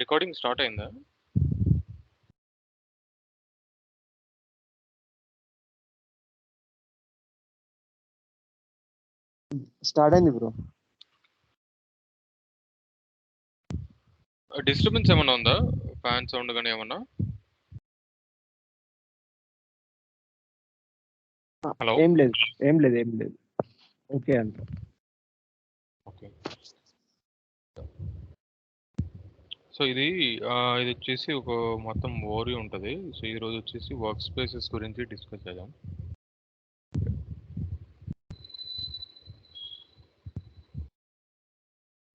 Recording start అయిందా? Start అయింది bro. Disturbance ఏమన్నా ఉందా? ఫ్యాన్ సౌండ్ కానీ ఏమన్నా? హలో. ఏం లేదు. ఓకే అంట. ఓకే. సో ఇది వచ్చేసి ఒక మొత్తం ఓవరీ ఉంటుంది. సో ఈ రోజు వచ్చేసి వర్క్ స్పేసెస్ గురించి డిస్కస్ చేద్దాం.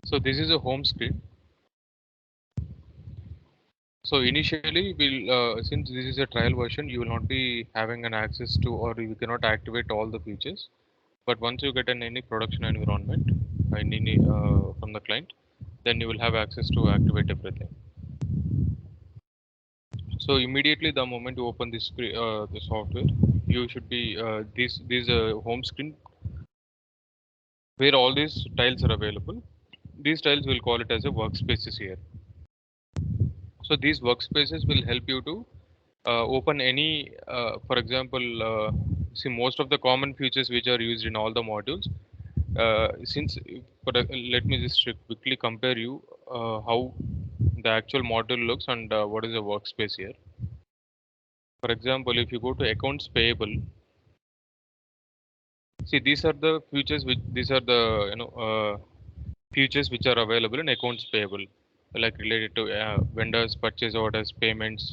So this is a home screen. So initially, since this is a trial version, you will not be having an access to, or you cannot activate all the features. But once you get in any production environment, from the client, then you will have access to activate everything. So immediately the moment you open this the software, you should be this home screen where all these tiles are available. These tiles will call it as a workspaces here. So these workspaces will help you to open any, for example, see most of the common features which are used in all the modules. Let me just quickly compare you how the actual module looks and what is a workspace here. For example, if you go to accounts payable, see these are the features features which are available in accounts payable, like related to vendors, purchase orders, payments,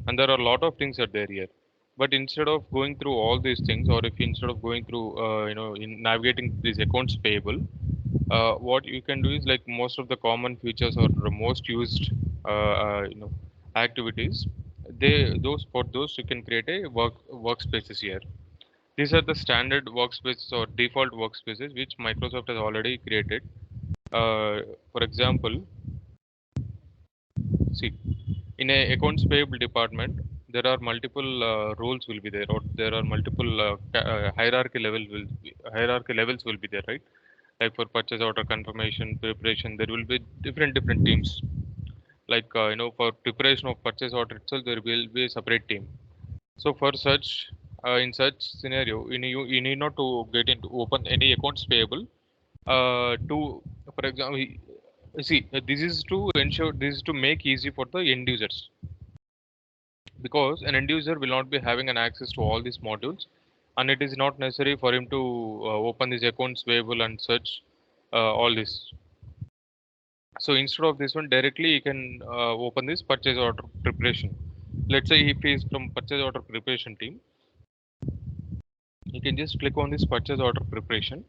and there are a lot of things are there here. But instead of going through all these things, or if instead of going through in navigating these accounts payable, what you can do is, like, most of the common features or the most used activities, for those you can create a workspaces here. These are the standard workspaces or default workspaces which Microsoft has already created. For example, see, in a accounts payable department, there are multiple roles will be there, or there are multiple hierarchy levels will be there, right? Like for purchase order confirmation, preparation, there will be different teams. Like for preparation of purchase order itself, there will be a separate team. So for such, in such scenario, you need not to get into open any accounts payable. For example, see, this is to ensure, this is to make easy for the end users, because an end user will not be having an access to all these modules, and it is not necessary for him to open these accounts payable and search all this. So instead of this one, directly you can open this purchase order preparation. Let's say if he is from purchase order preparation team, you can just click on this purchase order preparation.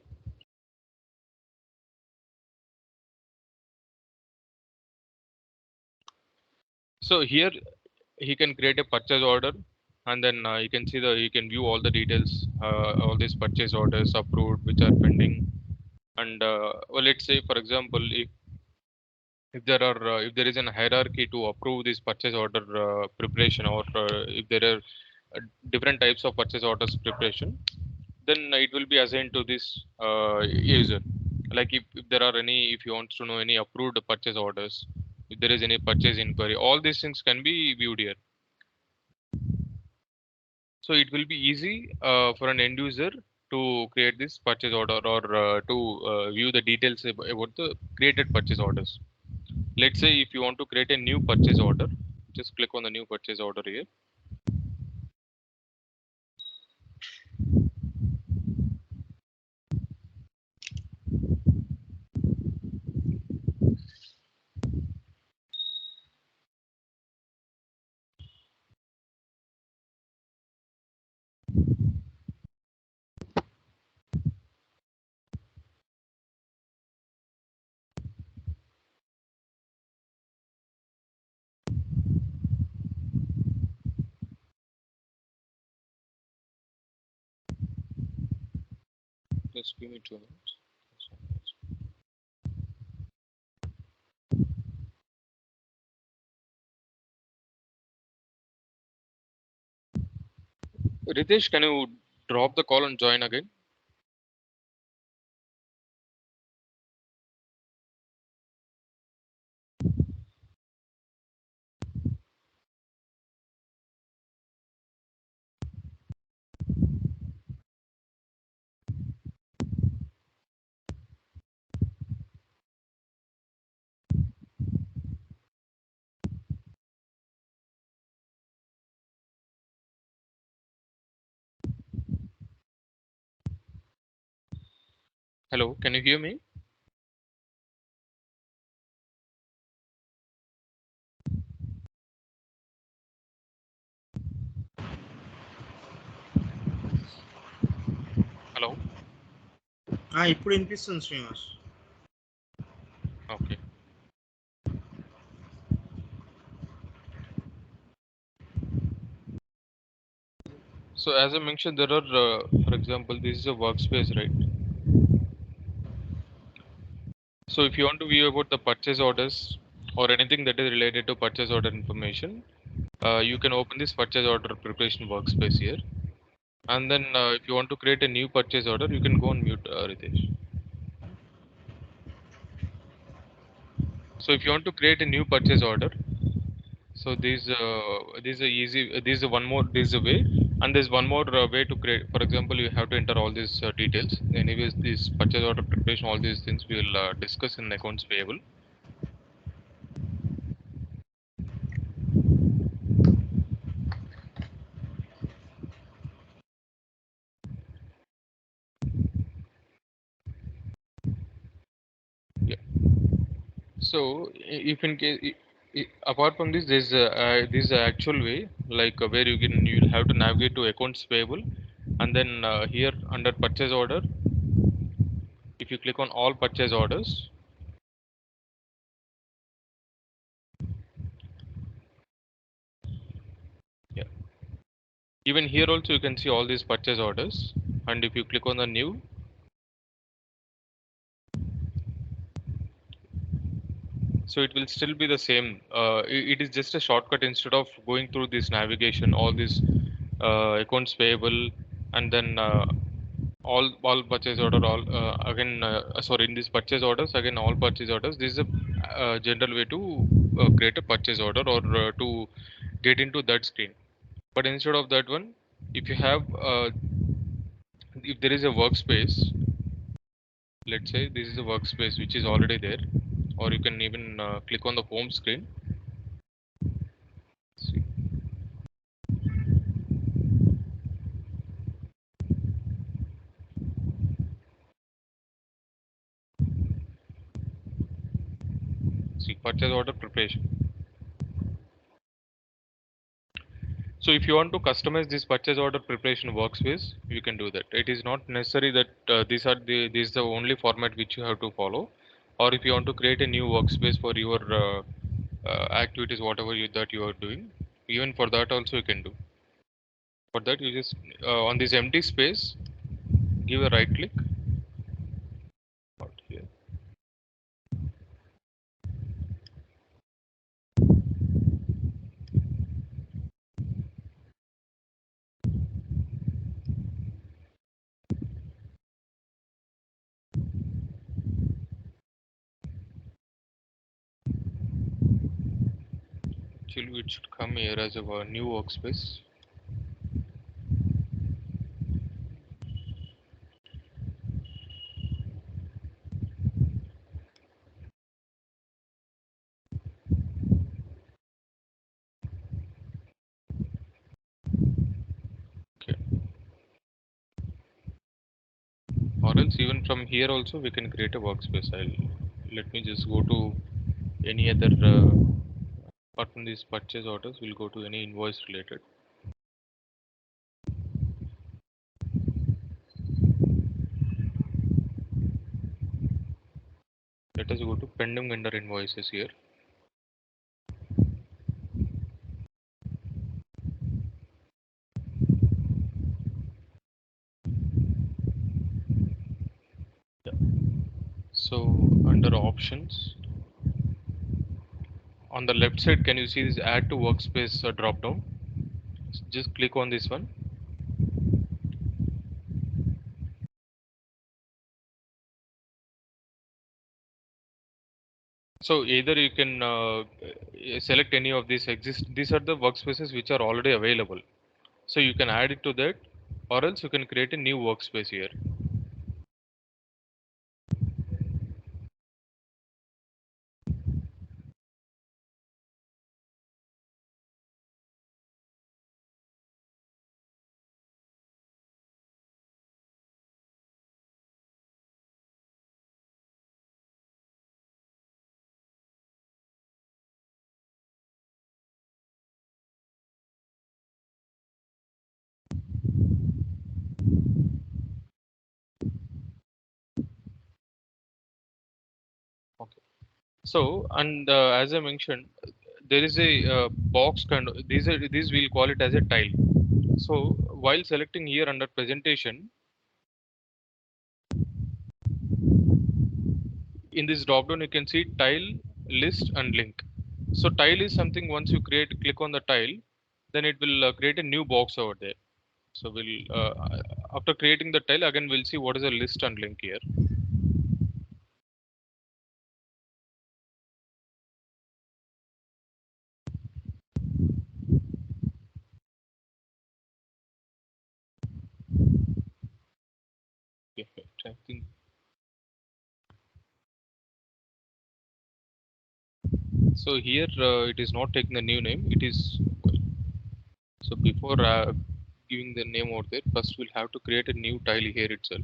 So here he can create a purchase order, and then you can view all the details, all these purchase orders approved, which are pending. And well, let's say, for example, if there is a hierarchy to approve this purchase order preparation, or if there are different types of purchase orders preparation, then it will be assigned to this user. Like if there are any, if you want to know any approved purchase orders, if there is any purchase inquiry, all these things can be viewed here. So it will be easy for an end user to create this purchase order, or to view the details about the created purchase orders. Let's say if you want to create a new purchase order, just click on the new purchase order here. Just give me 2 minutes. Ritesh, can you drop the call and join again? Hello, can you hear me? Hello. ఇప్పుడు వినిపిస్తుంది Srinivas. Okay. So as I mentioned, there are, for example, this is a workspace, right? So if you want to view about the purchase orders or anything that is related to purchase order information, you can open this purchase order preparation workspace here. And then if you want to create a new purchase order, you can go on mute, Ritesh. So if you want to create a new purchase order, so this is a easy, this is a one more, this is a way, and there's one more way to create. For example, you have to enter all these details. Anyways, this purchase order preparation, all these things we will discuss in accounts payable. Yeah. So if in case, apart from this, this is a actual way, like where you'll have to navigate to accounts payable, and then here under purchase order, if you click on all purchase orders, yeah, even here also you can see all these purchase orders, and if you click on the new, so it will still be the same. It is just a shortcut instead of going through this navigation, all these accounts payable, and then all purchase order, all again sorry, in this purchase orders, again all purchase orders. This is a general way to create a purchase order, or to get into that screen. But instead of that one, if you have if there is a workspace, let's say this is a workspace which is already there, or you can even click on the home screen. See, see purchase order preparation. So if you want to customize this purchase order preparation workspace, you can do that. It is not necessary that this is the only format which you have to follow. Or if you want to create a new workspace for your activities, whatever that you are doing, even for that also you can do. For that, you just on this empty space, give a right click out here. Actually, it should come here as a new workspace. Okay. Or else even from here also we can create a workspace. Let me just go to any other apart from these purchase orders, we'll go to any invoice related. Let us go to pending vendor invoices here. Yeah. So under options, on the left side, can you see this add to workspace drop down? Just click on this one. So either you can select any of these exist. These are the workspaces which are already available. So you can add it to that, or else you can create a new workspace here. Okay. So, and as I mentioned, there is a box kind of these we'll call it as a tile. So while selecting here under presentation, in this drop down you can see tile, list and link. So tile is something once you click on the tile, then it will create a new box over there. So we'll after creating the tile again we'll see what is a list and link here. Okay, I think so. Here it is not taking the new name. It is so before giving the name over there, first we'll have to create a new tile here itself.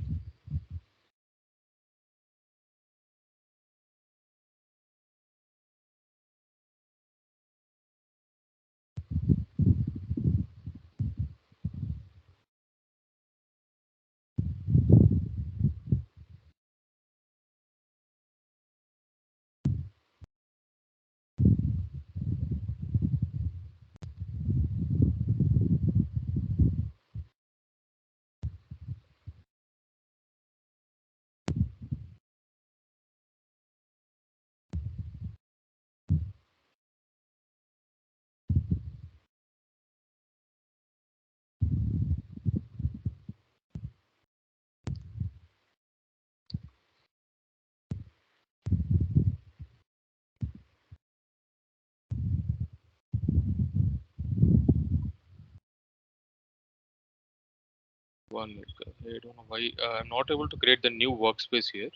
One minute. I don't know why I'm not able to create the new workspace here.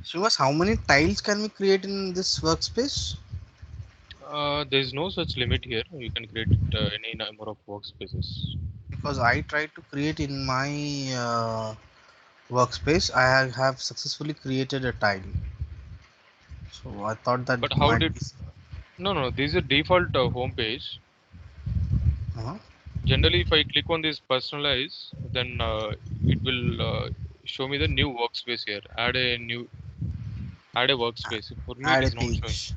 Srinivas, how many tiles can we create in this workspace? There is no such limit here. You can create any number of workspaces. Because I tried to create in my workspace, have successfully created a tile. So I thought that But it how might did? be. No. This is a default home page. Uh-huh. Generally, if I click on this personalize, then it will show me the new workspace here. Add a workspace. For me, it Add a is not showing. page.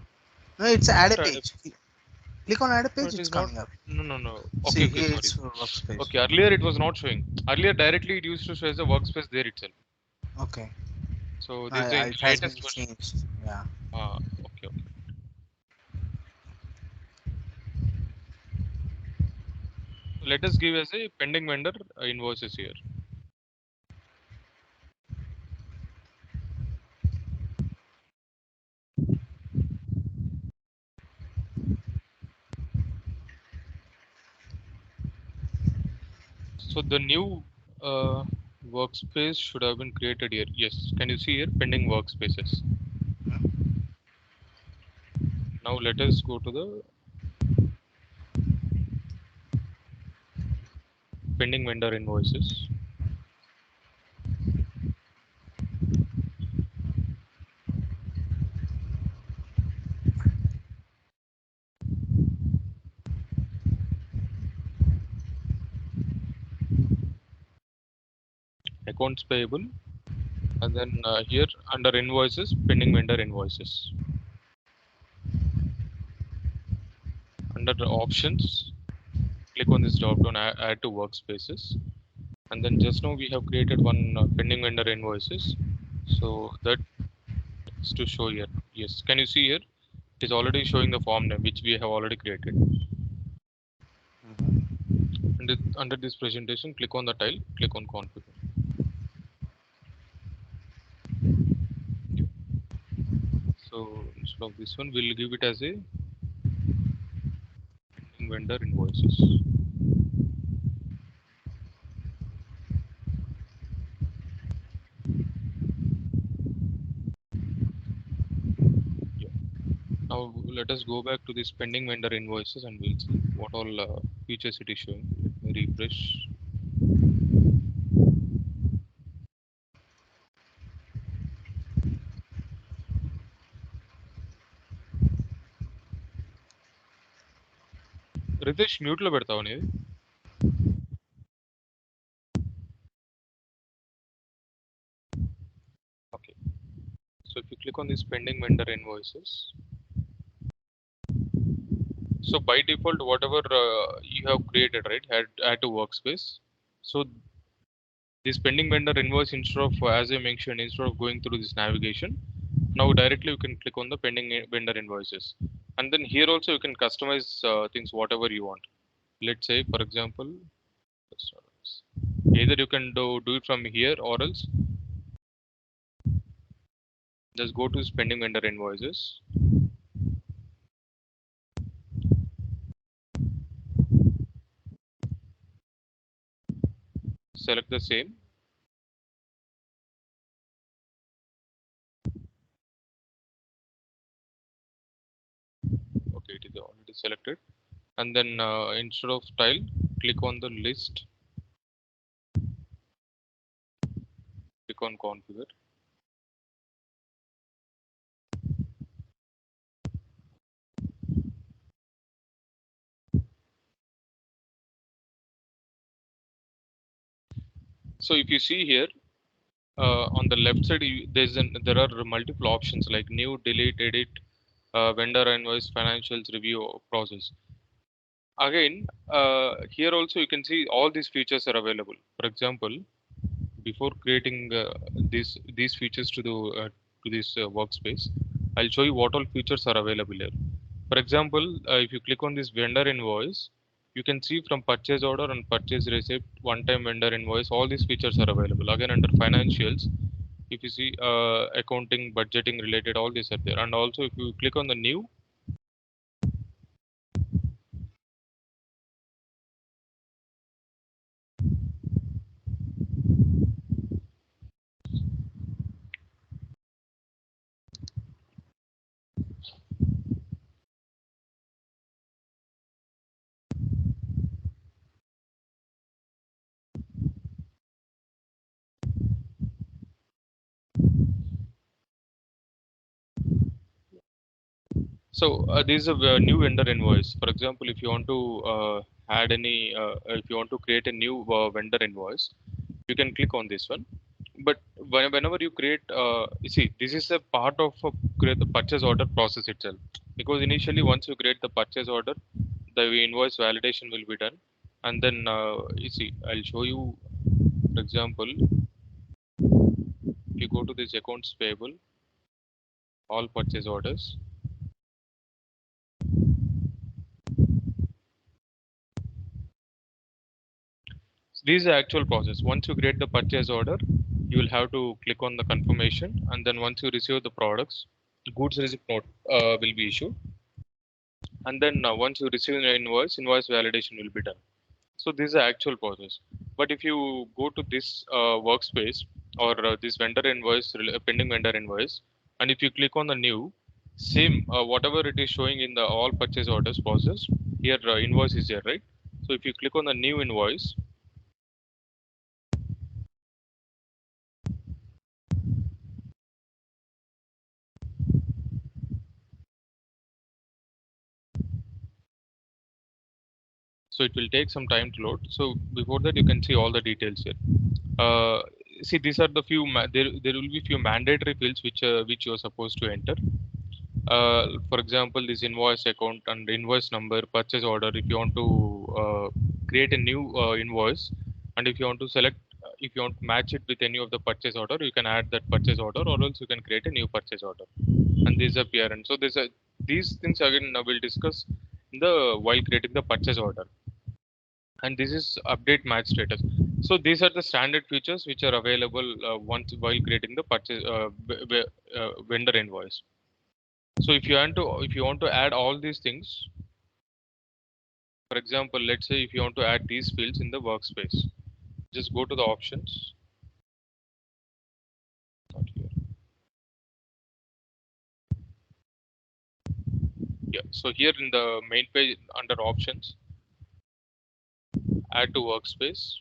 No, it's add a Not add a. page. Click on add a No, page, it it's is not. coming up. No. See, Okay. here Sorry. it's workspace. Okay. Earlier it was not showing. Earlier directly it used to show as a workspace there itself. Okay. So this is the It has been latest version. changed. Yeah. Okay. Let us give as a pending vendor invoices here. So the new workspace should have been created here. Yes. Can you see here pending workspaces? Now let us go to the pending vendor invoices. Accounts payable, and then here under invoices, pending vendor invoices. Under the options, click on this drop down, add to workspaces, and then just now we have created one pending vendor invoices. So that is to show here. Yes. Can you see here? It is already showing the form name which we have already created. And under this presentation, click on the tile, click on configure. So instead of this one, we'll give it as a pending vendor invoices. Yeah. Now let us go back to this pending vendor invoices and we'll see what all features it is showing. Let me refresh. Ritesh mute lo పెడతావా నీది? Okay. So if you click on this pending vendor invoices, so by default whatever you have created, right, add to workspace. So this pending vendor invoice, instead of as I mentioned, instead of going through this navigation, now directly you can click on the pending vendor invoices, and then here also you can customize things whatever you want. Let's say for example, either you can do it from here, or else just go to pending vendor invoices, select the same. Okay, it is already selected, and then instead of tile, click on the list, click on configure. So if you see here, on the left side, there are multiple options like new, delete, edit, vendor invoice, financials, review process. Again, here also you can see all these features are available. For example, before creating these features to this workspace, I'll show you what all features are available here. For example, if you click on this vendor invoice, you can see from purchase order and purchase receipt, one-time vendor invoice, all these features are available. Again, under financials, if you see accounting, budgeting related, all these are there. And also, if you click on the new, so this is a new vendor invoice. For example, if you want to add any, if you want to create a new vendor invoice, you can click on this one. But whenever you create, you see, this is a part of create the purchase order process itself. Because initially, once you create the purchase order, the invoice validation will be done, and then you see, I'll show you. For example, if you go to this accounts payable, all purchase orders. This is the actual process. Once you create the purchase order, you will have to click on the confirmation, and then once you receive the products, goods receipt note will be issued, and then once you receive the invoice validation will be done. So this is the actual process. But if you go to this workspace, or this vendor invoice, pending vendor invoice, and if you click on the new, same whatever it is showing in the all purchase orders process, here invoice is here, right? So if you click on the new invoice, so it will take some time to load. So before that, you can see all the details here. uh, See, these are the few there will be few mandatory fields which you are supposed to enter. For example, this invoice account and invoice number, purchase order. If you want to create a new invoice, and if you want to select, if you want to match it with any of the purchase order, you can add that purchase order, or else you can create a new purchase order, and these appear. And so these things again we'll discuss in the while creating the purchase order. And this is update match status. So these are the standard features which are available once while creating the purchase vendor invoice. So if you want to add all these things, For example, let's say if you want to add these fields in the workspace, just go to the options. Not here. Yeah. So here in the main page under options, add to workspace.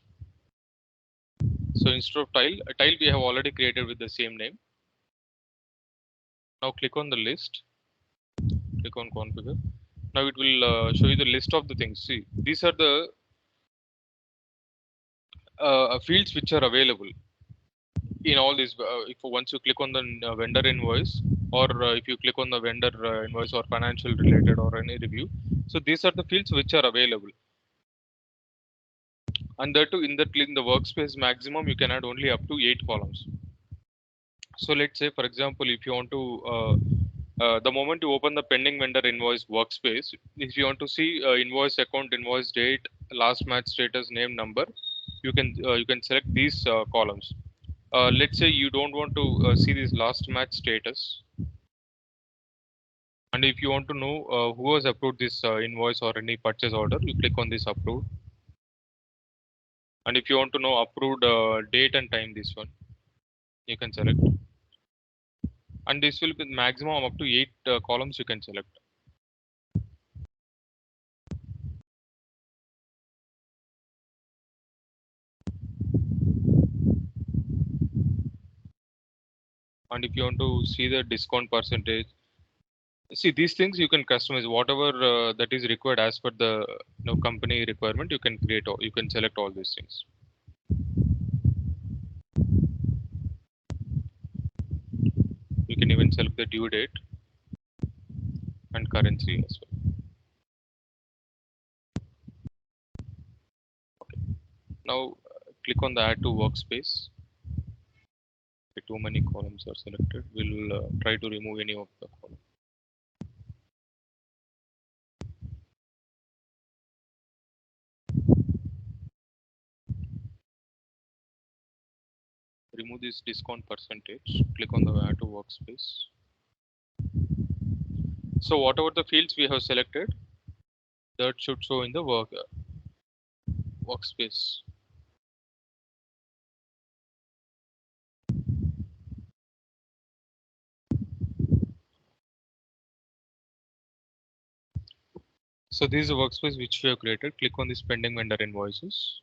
So instead of tile, a tile we have already created with the same name. Now click on the list. Click on configure. Now it will show you the list of the things. See, these are the fields which are available in all these. If once you click on the vendor invoice, or if you click on the vendor invoice or financial related or any review, so these are the fields which are available. And that too, in the workspace maximum you can add only up to 8 columns. So let's say, for example, if you want to the moment you open the pending vendor invoice workspace, if you want to see invoice account, invoice date, last match status, name, number, you can select these columns. Let's say you don't want to see this last match status, and if you want to know who has approved this invoice or any purchase order, you click on this approved. And if you want to know approved date and time, this one you can select, and this will be maximum up to 8 columns you can select. And if you want to see the discount percentage, see these things you can customize whatever that is required as per the company requirement. You can create all, you can select all these things. You can even select the due date and currency as well. Okay. Now click on the add to workspace. Okay, too many columns are selected. We'll try to remove any of the columns. Remove this discount percentage. Click on the add to workspace. So whatever the fields we have selected, that should show in the workspace. So this is a workspace which we have created. Click on this pending vendor invoices.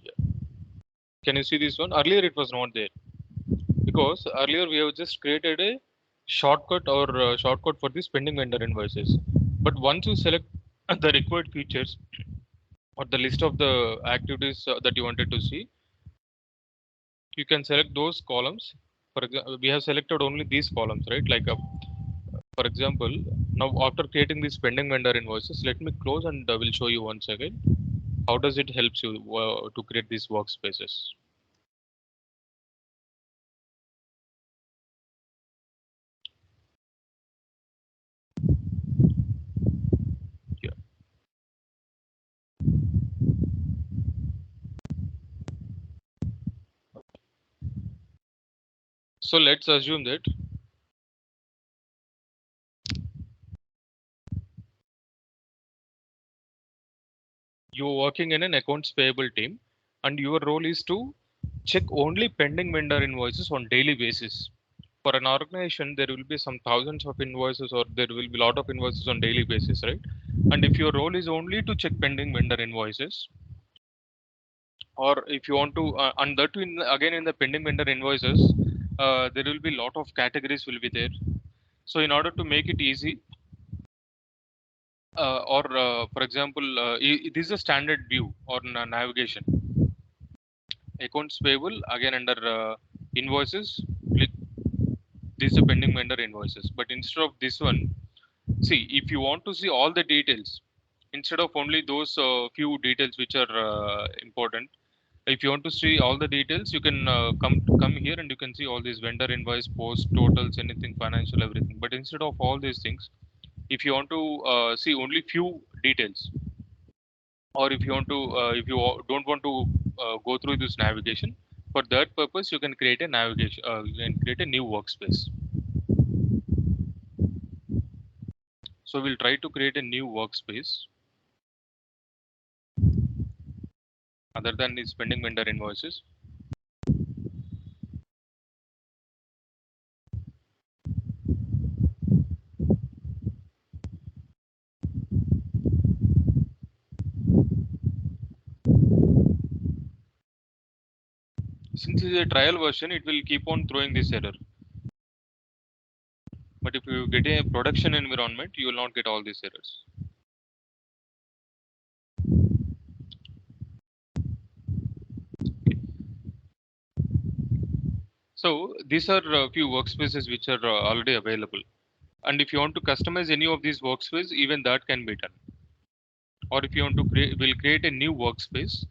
Yeah. Can you see this one? Earlier it was not there, because earlier we have just created a shortcut or shortcut for this pending vendor invoices. But once you select the required features or the list of the activities that you wanted to see, you can select those columns. For example, we have selected only these columns, right? Like for example, now after creating these pending vendor invoices, let me close and will show you once again how does it helps you to create these workspaces. Yeah. So let's assume that you're working in an accounts payable team, and your role is to check only pending vendor invoices on daily basis. For an organization, there will be some thousands of invoices, or there will be a lot of invoices on daily basis, right? And if your role is only to check pending vendor invoices, or if you want to and that again in the pending vendor invoices, there will be a lot of categories will be there. So in order to make it easy, or for example, this is a standard view or navigation. Accounts payable, again under invoices, click this is a pending vendor invoices. But instead of this one, see, if you want to see all the details, instead of only those few details which are important, If you want to see all the details, you can come here and you can see all these vendor invoice, post, totals, anything financial, everything. But instead of all these things, if you want to see only few details, or if you want to if you don't want to go through this navigation, for that purpose you can create a navigation, you can create a new workspace. So we'll try to create a new workspace other than the spending vendor invoices. Since it's a trial version, it will keep on throwing this error. But if you get a production environment, you will not get all these errors. So these are a few workspaces which are already available. And if you want to customize any of these workspaces, even that can be done. Or if you want to create, we'll create a new workspace.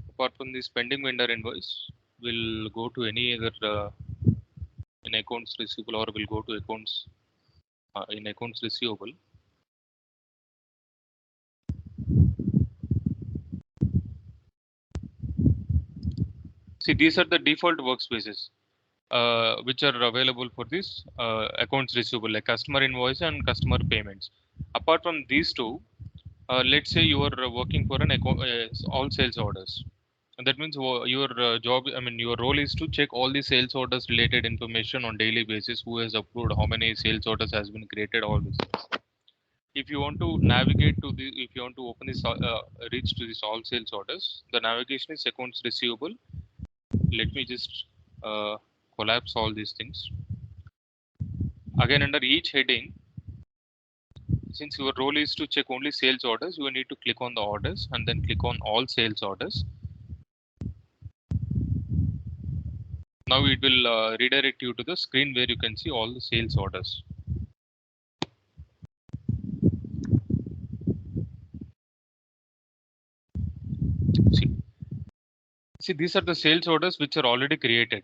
Apart from this pending vendor invoice, we'll go to any other in accounts receivable, or we'll go to accounts in accounts receivable. See, these are the default workspaces which are available for this accounts receivable, like customer invoice and customer payments. Apart from these two, let's say you are working for an all sales orders. And that means your job, I mean, your role is to check all the sales orders related information on daily basis. Who has approved, how many sales orders has been created, all this. If you want to navigate to the, if you want to open this, reach to this all sales orders, the navigation is accounts receivable. Let me just collapse all these things. Again, under each heading, since your role is to check only sales orders, you need to click on the orders and then click on all sales orders. Now it will redirect you to the screen where you can see all the sales orders. See, these are the sales orders which are already created.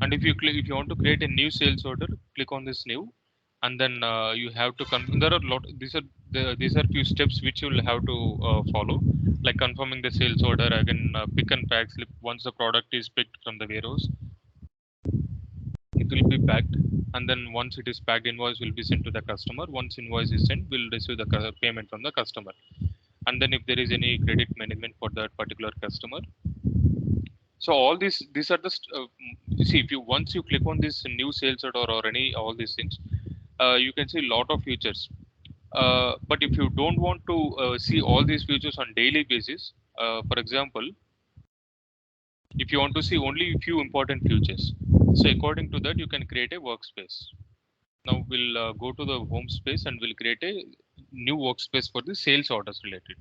And if you want to create a new sales order, click on this new, and then you have to confirm. There are these are few steps which you will have to follow, like confirming the sales order. Again, pick and pack slip. Once the product is picked from the warehouse, it will be packed, and then once it is packed, invoice will be sent to the customer. Once invoice is sent, we'll receive the payment from the customer. And then if there is any credit management for that particular customer. So all these are the see, if you once you click on this new sales order or any all these things, you can see a lot of features. But if you don't want to see all these features on daily basis, for example, if you want to see only a few important features, so according to that you can create a workspace. Now we'll go to the home space and we'll create a new workspace for the sales orders related.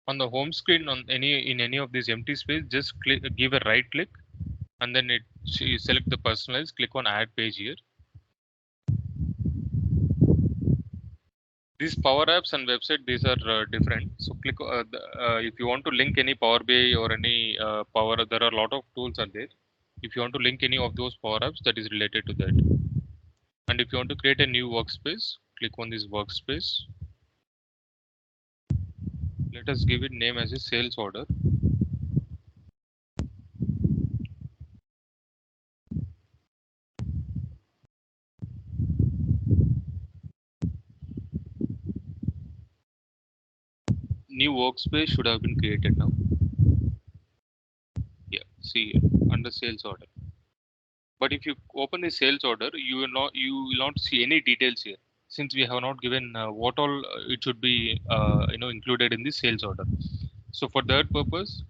On the home screen, on any of these empty space, just give a right click, and then select the personalize, click on add page here. These power apps and website, these are different. So click if you want to link any Power BI or any power, there are a lot of tools are there. If you want to link any of those power apps, that is related to that. And if you want to create a new workspace, click on this workspace. Let us give it name as a sales order. New workspace should have been created now. Yeah, see here under sales order. But if you open the sales order, you will not see any details here. since we have not given what all it should be included in the sales order. So for that purpose,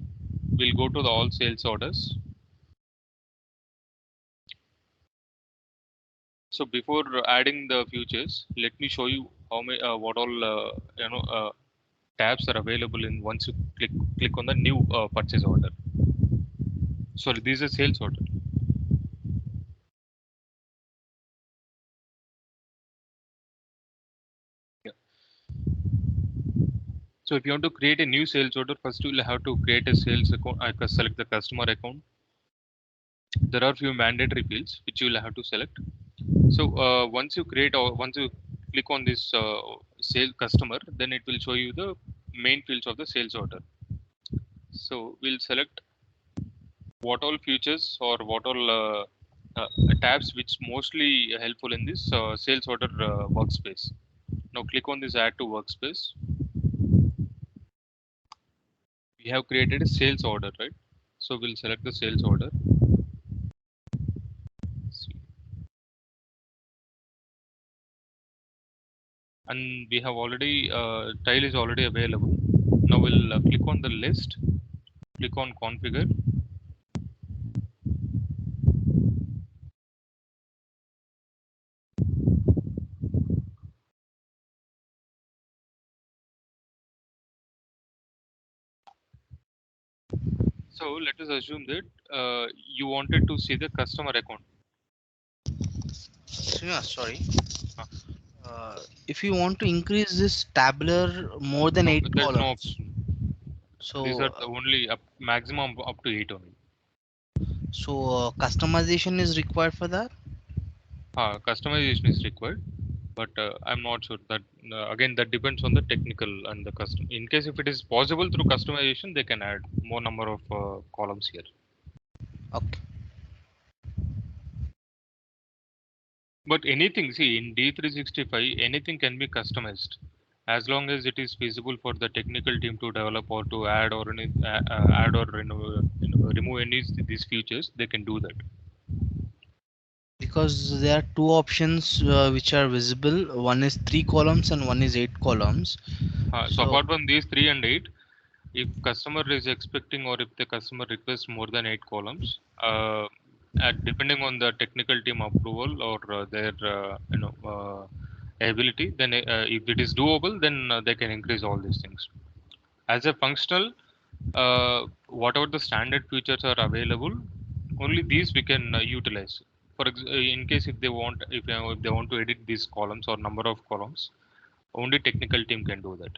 we'll go to the all sales orders. So before adding the futures, let me show you how many what all tabs are available in once you click on the new purchase order. Sorry, this is a sales order. Yeah. So if you want to create a new sales order, first you will have to create a sales account. I can select the customer account. There are few mandatory fields which you will have to select. So once you create or once you click on this sale customer, then it will show you the main fields of the sales order. So we'll select what all features or what all tabs which mostly helpful in this sales order workspace. Now click on this add to workspace. We have created a sales order, right? So we'll select the sales order. And we have already tile is already available. Now we'll click on the list, click on configure. So let us assume that you wanted to see the customer account. Srinath, sorry. Uh, If you want to increase this tabular more than no, 8 there's no columns, option. These so are the only maximum up to 8 only. customization is required for that. Customization is required, but I'm not sure that again that depends on the technical and the custom. In case if it is possible through customization, they can add more number of columns here. Okay. But anything, see in D365, anything can be customized as long as it is feasible for the technical team to develop or to add or add or remove any these features. They can do that. Because there are two options which are visible. One is 3 columns and one is 8 columns. So So apart from these 3 and 8, if customer is expecting or if the customer requests more than 8 columns, depending on the technical team approval or their ability, then if it is doable, then they can increase all these things. As a functional, whatever the standard features are available, only these we can utilize. In case if they want, if they want to edit these columns or number of columns, only technical team can do that.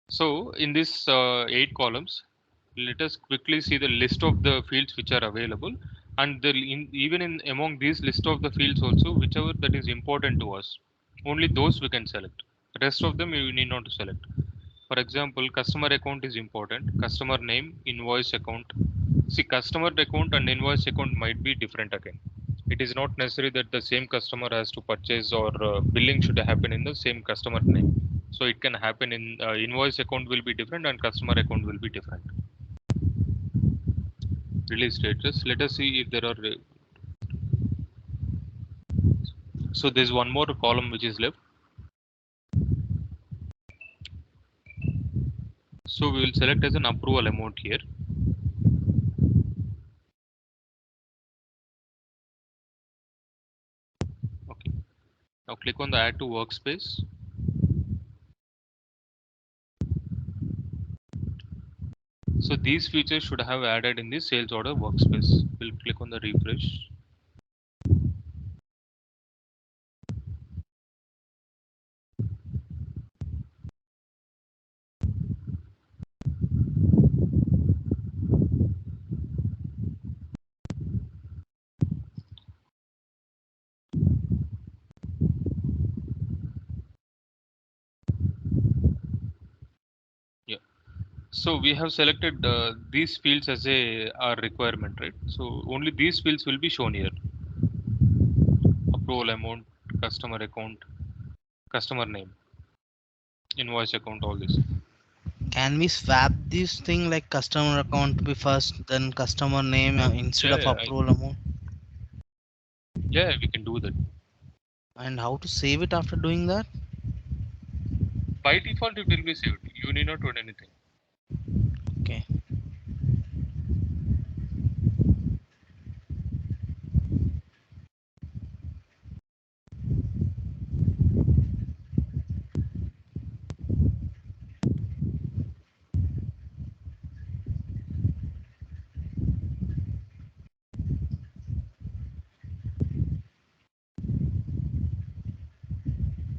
So in this 8 columns, let us quickly see the list of the fields which are available, and even in among these list of the fields also, whichever that is important to us, only those we can select. The rest of them you need not to select. For example, customer account is important. Customer name, invoice account. See, customer account and invoice account might be different again. It is not necessary that the same customer has to purchase or billing should happen in the same customer name. So it can happen in invoice account will be different and customer account will be different. Release status. Let us see if there are. So there's one more column which is left. So we will select as an approval amount here. Okay. Now click on the add to workspace. So these features should have added in the sales order workspace. We'll click on the refresh. Yeah. So we have selected these fields as a our requirement, right? So only these fields will be shown here. Approval amount, customer account, customer name, invoice account, all this. can we swap this thing like customer account to be first, then customer name instead of Yeah, approval amount? yeah, we can do that. And how to save it after doing that? By default, it will be saved. You need not do anything. Okay.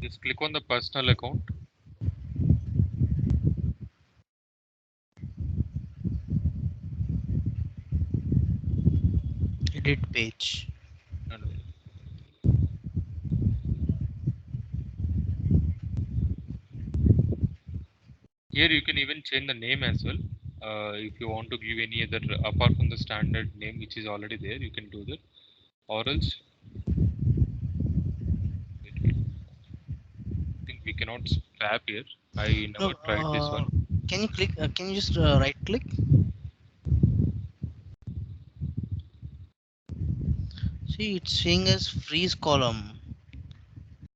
Just click on the personal account. Edit page. And here you can even change the name as well. If you want to give any other apart from the standard name which is already there, you can do that. Or else, wait, I think we cannot swap here. I No, never tried this one. can you click? Can you just right click? See, it's saying as freeze column.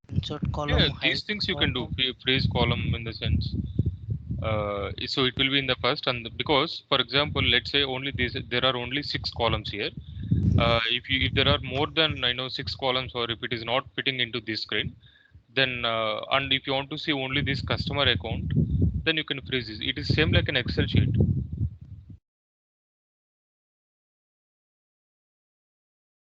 Insert Yeah, column, hide these things you can do. column. Freeze column in the sense. So it will be in the first and because, for example, let's say only this there are only 6 columns here. If there are more than I know 6 columns, or if it is not fitting into this screen, then and if you want to see only this customer account, then you can freeze this. It is same like an Excel sheet.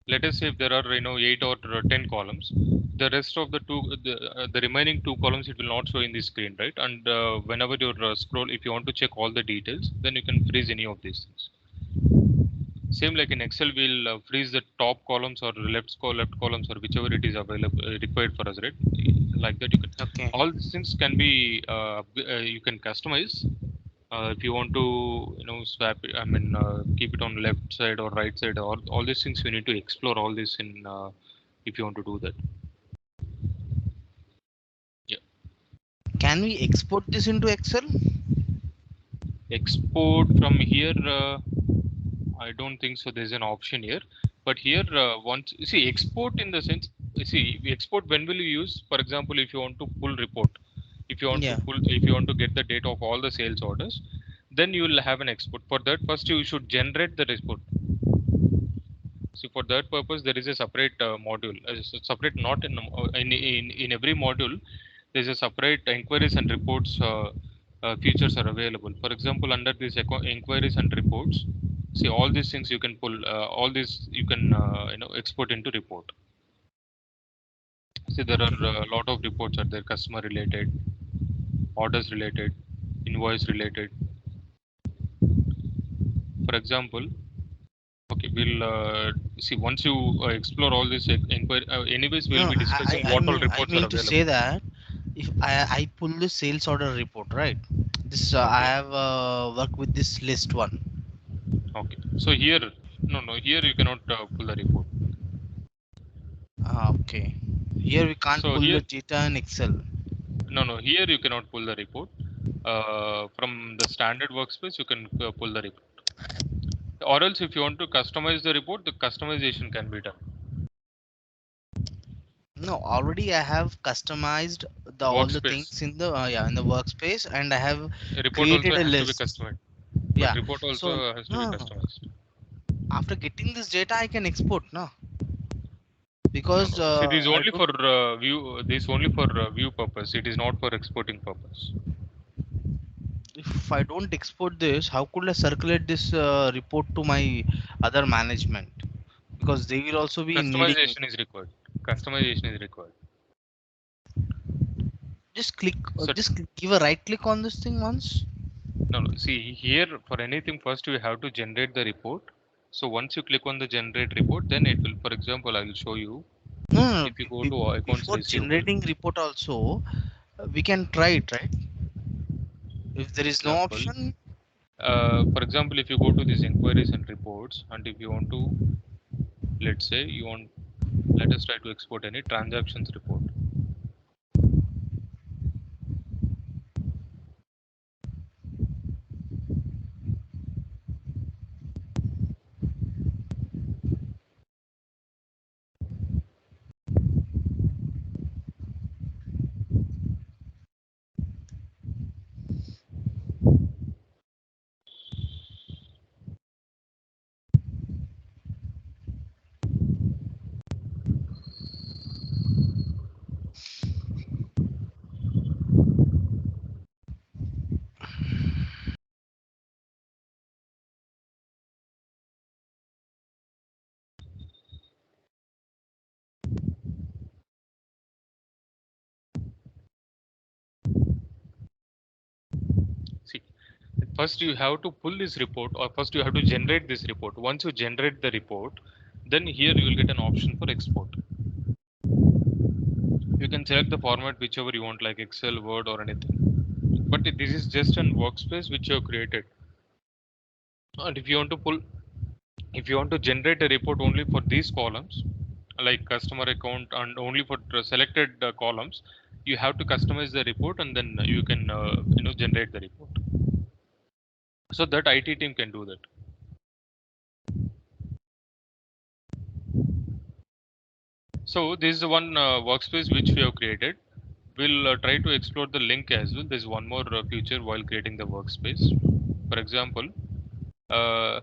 Let us say if there are 8 or 10 columns, the rest of the remaining 2 columns it will not show in the screen, right? And whenever you scroll, if you want to check all the details, then you can freeze any of these things. Same like in Excel, we'll freeze the top columns or left columns or whichever it is available required for us, right? Like that, you can. Okay. All these things can be you can customize. If you want to, swap it, I mean, keep it on left side or right side. All these things you need to explore all this in if you want to do that. Yeah. Can we export this into Excel? Export from here. I don't think so. There's an option here, but here once you see export in the sense, you see export when will you use? For example, if you want to pull report, Yeah. if you want to get the data of all the sales orders, then you will have an export. For that, first you should generate the report. See, for that purpose, there is a separate module, separate not in every module. There is a separate inquiries and reports features are available. For example, under this inquiries and reports, see all these things you can pull. All these you can export into report. See, there are Okay. a lot of reports are there: customer related, orders related, invoice related. For example, okay, we'll see once you explore all this inquiry. Anyways, we'll No, be discussing what all I reports are mean to say available. that if I pull the sales order report, right? This I Okay, have worked with this list one. okay. So here, no, here you cannot pull the report. Okay. Here we can't So pull here, the data in Excel. no, here you cannot pull the report. From the standard workspace, you can pull the report. Or else, if you want to customize the report, the customization can be done. No, already I have customized the all the Workspace things in the yeah in the workspace, and I have report also created a has to be list. customized, but Yeah. report So also has to be customized. after getting this data, I can export, no? No, Because no. See, this is I only don't. for view. This is only for view purpose. It is not for exporting purpose. If I don't export this, how could I circulate this report to my other management? Because they will also be needing it. Customization is required. Customization is required. So Just give a right click on this thing once. no. See here for anything first you have to generate the report. So once you click on the generate report, then it will. For example, I will show you. No, no, no. If you go to accounts Before receivable, generating report also, we can try it, right? If there is no example, option, if you go to these inquiries and reports, and if you want to, let's say you want, let us try to export any transactions report. first you have to pull this report, or first you have to generate this report. Once you generate the report, then here you will get an option for export. You can select the format whichever you want, like Excel, Word, or anything. But this is just an workspace which you have created. And if you want to pull, if you want to generate a report only for these columns, like customer account, and only for the selected columns, you have to customize the report, and then you can generate the report. So that IT team can do that. So this is the one workspace which we have created. We'll try to explore the link as well. There's one more feature while creating the workspace. For example, uh,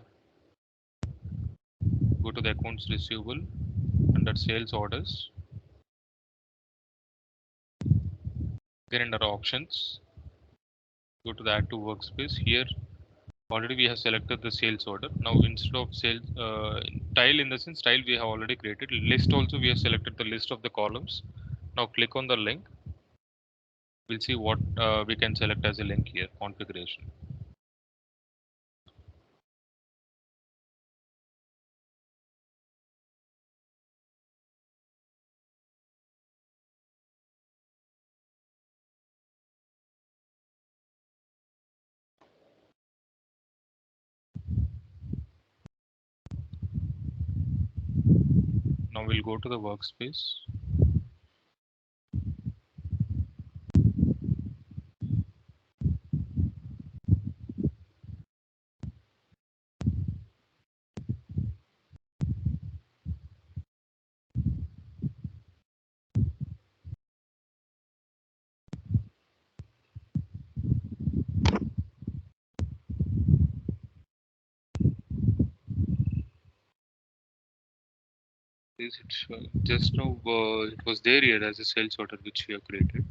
go to the accounts receivable under sales orders. Then under options, go to the add to workspace. Here already we have selected the sales order. Now instead of sales tile, in the sense tile we have already created. List also we have selected the list of the columns. Now click on the link. We'll see what we can select as a link here, configuration. Now we'll go to the workspace. Is it just now it was there here as a sales order which we have created.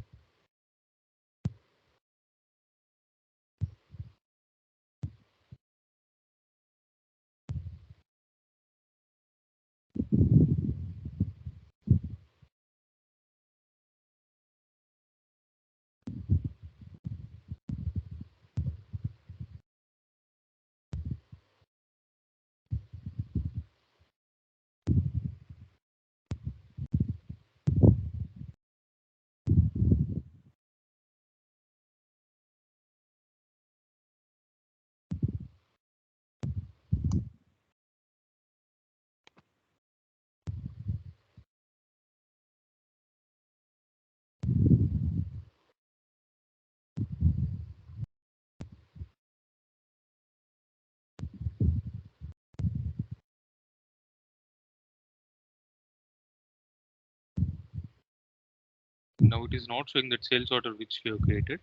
Now it is not showing that sales order which we have created.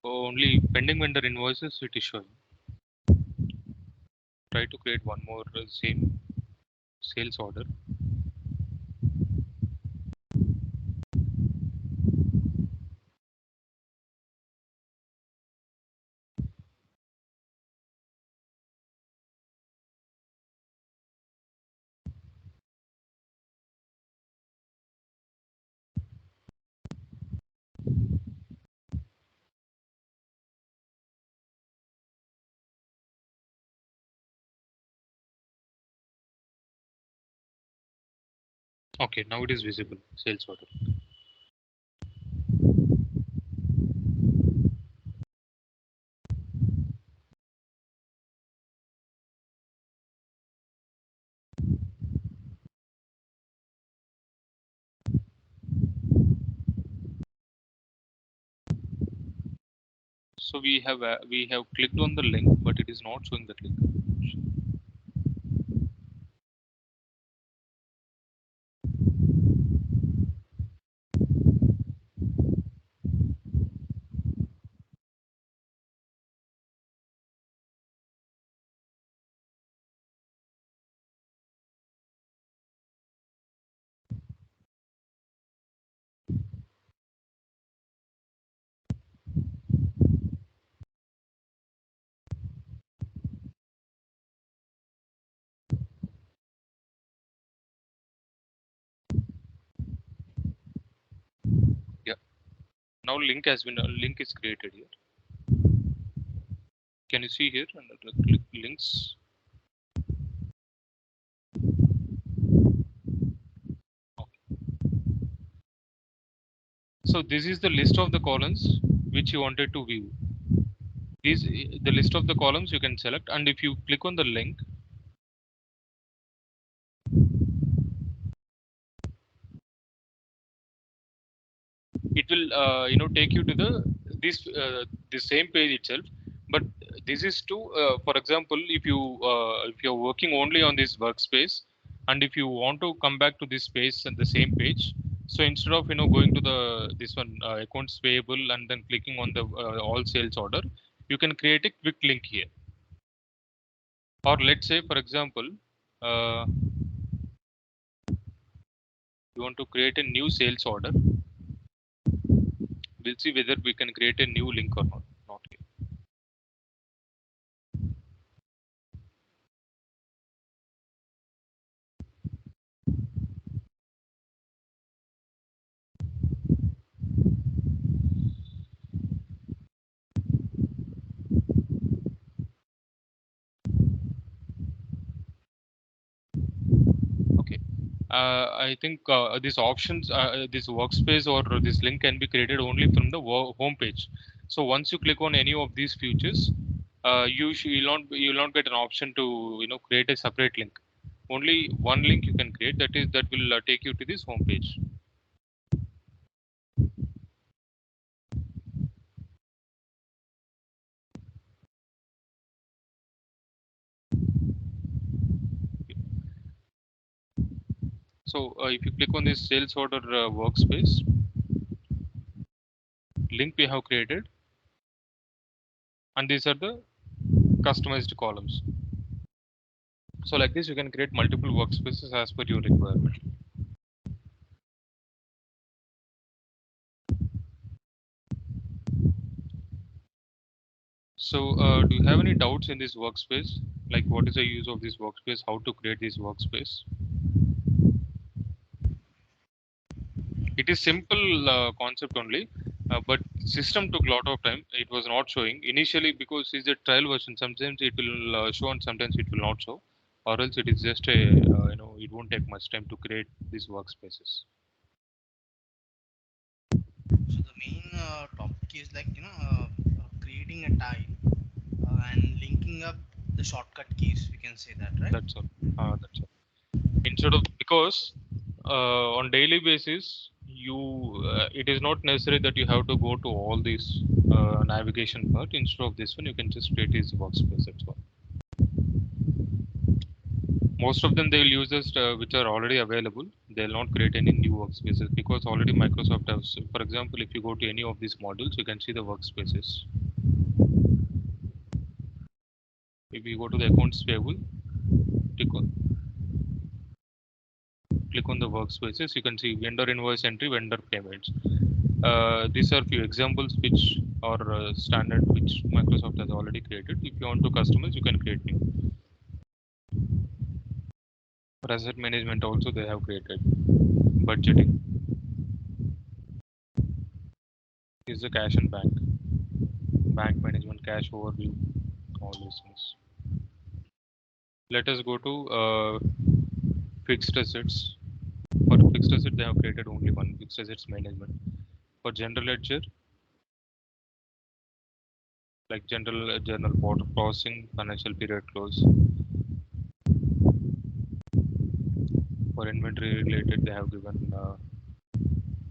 Only pending vendor invoices it is showing. Try to create one more same sales order. Okay, now it is visible, sales order. So we have clicked on the link, but it is not showing that link. Yeah. Now link has been link is created here. Can you see here? And click links. Okay. So this is the list of the columns which you wanted to view. These the list of the columns you can select, and if you click on the link, it will take you to the same page itself. But this is to for example, if you're working only on this workspace, and if you want to come back to this page and the same page, so instead of going to the this one accounts payable and then clicking on the all sales order, you can create a quick link here. Or let's say for example, uh, you want to create a new sales order. We'll see whether we can create a new link or not here. Okay. I think these options, this workspace or this link can be created only from the home page. So once you click on any of these features, you'll not get an option to create a separate link. Only one link you can create, that will take you to this home page. So if you click on this sales order workspace link we have created, and these are the customized columns. So like this, you can create multiple workspaces as per your requirement. So do you have any doubts in this workspace? Like what is the use of this workspace? How to create this workspace? It is simple concept only, but system took a lot of time. It was not showing initially because it's a trial version. Sometimes it will show and sometimes it will not show, or else it is just a it won't take much time to create these workspaces. So the main topic is like creating a tile and linking up the shortcut keys. We can say that, right? That's all. That's all. Instead of, because on daily basis it is not necessary that you have to go to all these navigation part. Instead of this one, you can just create this workspace. That's all. Most of them they will use this which are already available. They'll not create any new workspaces because already Microsoft has. For example, if you go to any of these modules, you can see the workspaces. If you go to the accounts payable, click on, click on the workspaces, you can see vendor invoice entry, vendor payments. These are few examples which are standard, which Microsoft has already created. If you want to customize, you can create new. For asset management also they have created. Budgeting is the cash and bank management, cash overview, all these things. Let us go to fixed assets. For fixed asset, they have created only one, fixed assets management. For general ledger, like general journal portal processing, financial period close. For inventory related, they have given.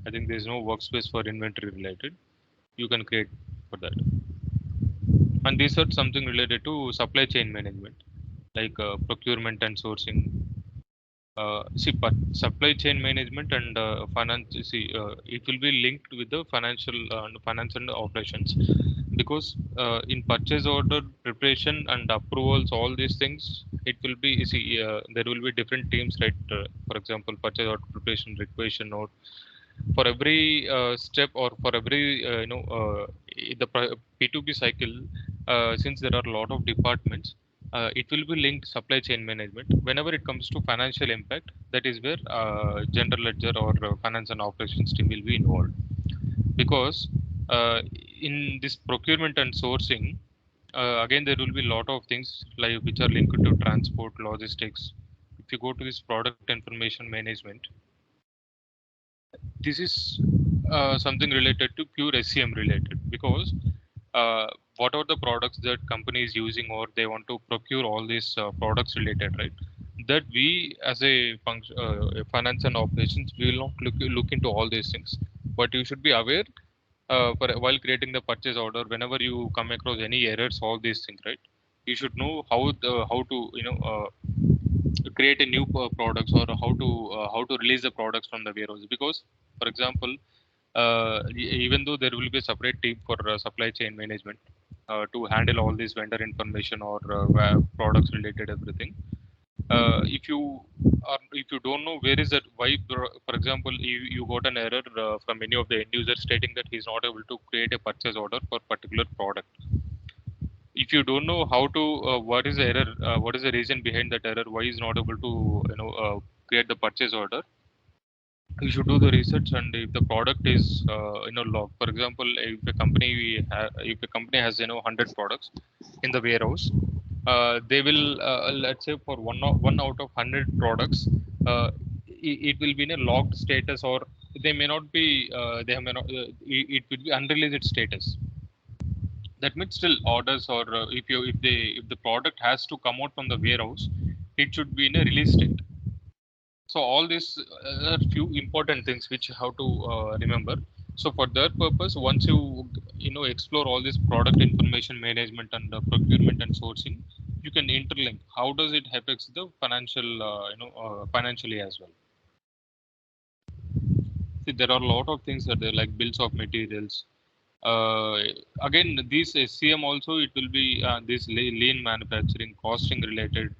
I think there is no workspace for inventory related. You can create for that. And these are something related to supply chain management, like procurement and sourcing. But supply chain management and finance. See, it will be linked with the finance and operations, because in purchase order preparation and approvals, all these things, it will be. You see, there will be different teams, right? For example, purchase order preparation, requisition note. For every step, or for every the P2P cycle, since there are a lot of departments, it will be linked supply chain management. Whenever it comes to financial impact, that is where general ledger or finance and operations team will be involved. Because uh, in this procurement and sourcing, again, there will be a lot of things like which are linked to transport, logistics. If you go to this product information management, this is something related to pure SCM related, because uh, what are the products that company is using or they want to procure all these products related, right? That we as a function, finance and operations, we will not look into all these things, but you should be aware while creating the purchase order, whenever you come across any errors, all these things, right? You should know how to create a new products, or how to release the products from the warehouse. Because for example, even though there will be a separate team for supply chain management to handle all this vendor information or products related everything, if you don't know where is that, why, for example, you got an error from any of the end users stating that he's not able to create a purchase order for particular product. If you don't know how to what is the error, what is the reason behind that error, why is not able to create the purchase order, you should do the research. And if the product is log, for example, if a company has 100 products in the warehouse, they will let's say for one out of 100 products, it will be in a logged status, or they may not be may not it will be unreleased status. That means still orders, or if the product has to come out from the warehouse, it should be in a release state. So all these are few important things which you have to remember. So for that purpose, once you explore all this product information management and procurement and sourcing, you can interlink how does it affects the financial financially as well. See, there are a lot of things that are like bills of materials. Uh, Again, this SCM also, it will be this lean manufacturing, costing related.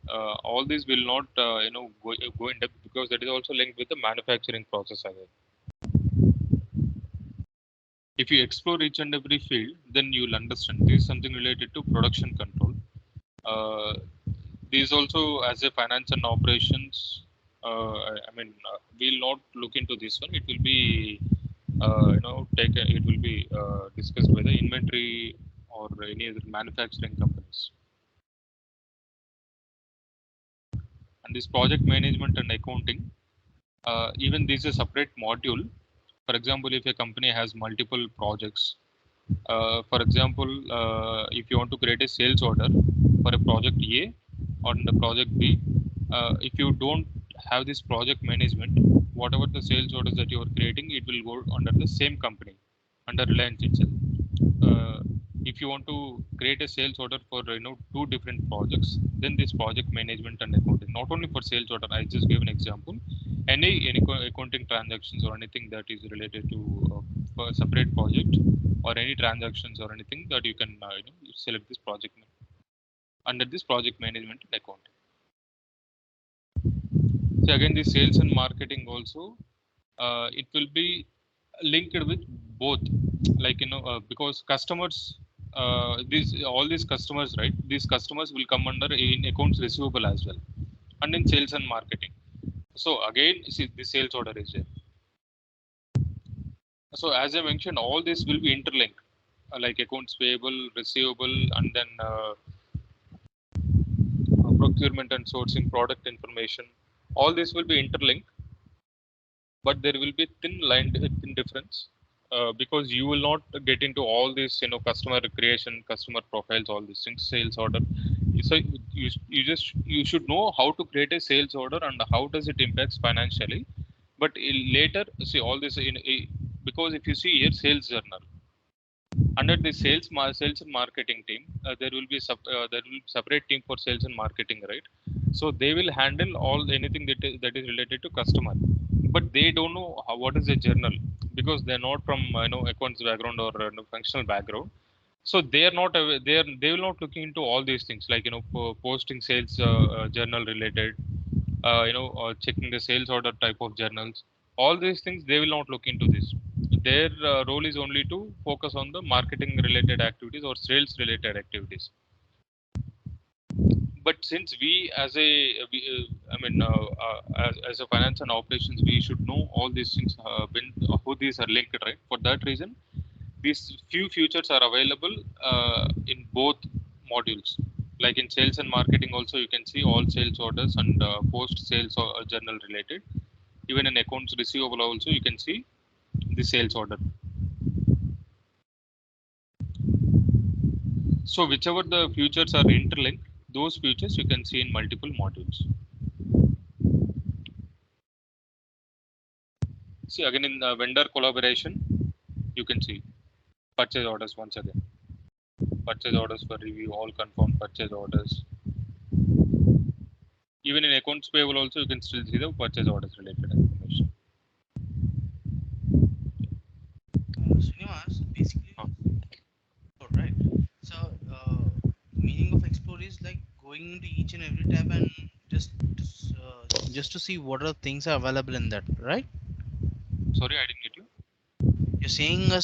All this will not go in depth, because that is also linked with the manufacturing process again. If you explore each and every field, then you will understand. This is something related to production control. Uh, these also as a finance and operations. We'll not look into this one. It will be it will be discussed by the inventory or any other manufacturing companies. And this project management and accounting, even this is a separate module. For example, if a company has multiple projects, for example, if you want to create a sales order for a project A or the project B, if you don't have this project management, whatever the sales orders that you are creating, it will go under the same company, under Reliance itself. uh, if you want to create a sales order for two different projects, then this project management and accounting, not only for sales order, I just gave an example, any accounting transactions or anything that is related to for a separate project, or any transactions or anything that you can select this under this project management and accounting. So again, the sales and marketing also, it will be linked with both, like because customers, these all these customers, right, these customers will come under in accounts receivable as well, and in sales and marketing. So again, see, the sales order is there. So as I mentioned, all this will be interlinked, like accounts payable, receivable, and then procurement and sourcing, product information, all this will be interlinked. But there will be thin difference, because you will not get into all this customer creation, customer profiles, all these things, sales order. So you should know how to create a sales order and how does it impacts financially. But later, see all this because if you see here, sales journal, under the sales and marketing team, there will be separate team for sales and marketing, right? So they will handle all anything that is related to customer, but they don't know what is a journal, because they're not from accounts background or functional background. So they are not they will not looking into all these things, like posting sales journal related, checking the sales order type of journals. All these things they will not look into this. Their role is only to focus on the marketing related activities or sales related activities. But since we as a as a finance and operations, we should know all these things, how these are linked, right? For that reason, these few features are available in both modules. Like in sales and marketing also you can see all sales orders and post sales journal related. Even in accounts receivable also you can see the sales order. So whichever the features are interlinked, those features you can see in multiple modules. See again in vendor collaboration, you can see purchase orders once again. Purchase orders for review, all confirmed purchase orders. Even in accounts payable also you can still see the purchase orders related information. Srinivas, basically, Uh, right. So, meaning of explore is like going into each and every tab and just to see what are things are available in that, right? Sorry, I didn't get you. You're saying us